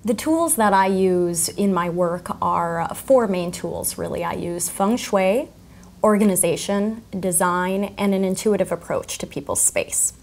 The tools that I use in my work are four main tools, really. I use feng shui, organization, design, and an intuitive approach to people's space.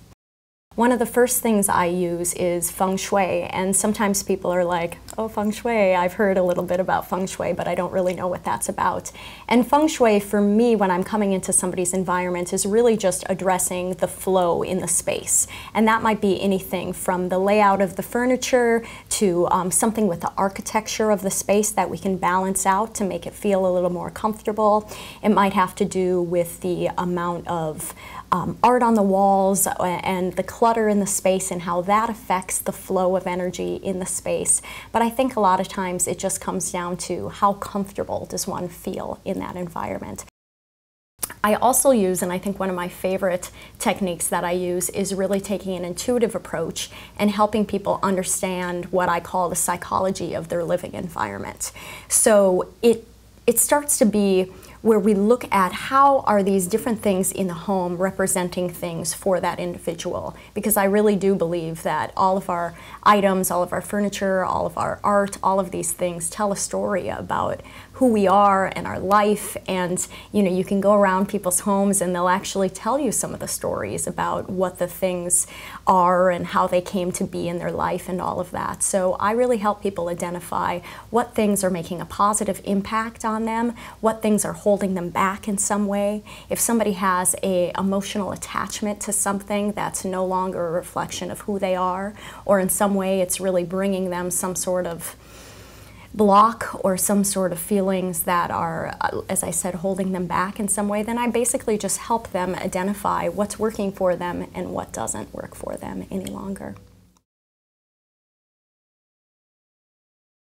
One of the first things I use is feng shui, and sometimes people are like, oh, feng shui, I've heard a little bit about feng shui, but I don't really know what that's about. And feng shui, for me, when I'm coming into somebody's environment, is really just addressing the flow in the space. And that might be anything from the layout of the furniture to something with the architecture of the space that we can balance out to make it feel a little more comfortable. It might have to do with the amount of art on the walls and the clutter in the space and how that affects the flow of energy in the space. But I think a lot of times it just comes down to how comfortable does one feel in that environment. I also use, and I think one of my favorite techniques that I use, is really taking an intuitive approach and helping people understand what I call the psychology of their living environment. So it starts to be where we look at how are these different things in the home representing things for that individual. Because I really do believe that all of our items, all of our furniture, all of our art, all of these things tell a story about who we are and our life. And you can go around people's homes and they'll actually tell you some of the stories about what the things are and how they came to be in their life and all of that. So I really help people identify what things are making a positive impact on them, what things are holding them back in some way. If somebody has an emotional attachment to something that's no longer a reflection of who they are, or in some way it's really bringing them some sort of block or some sort of feelings that are, as I said, holding them back in some way, then I basically just help them identify what's working for them and what doesn't work for them any longer.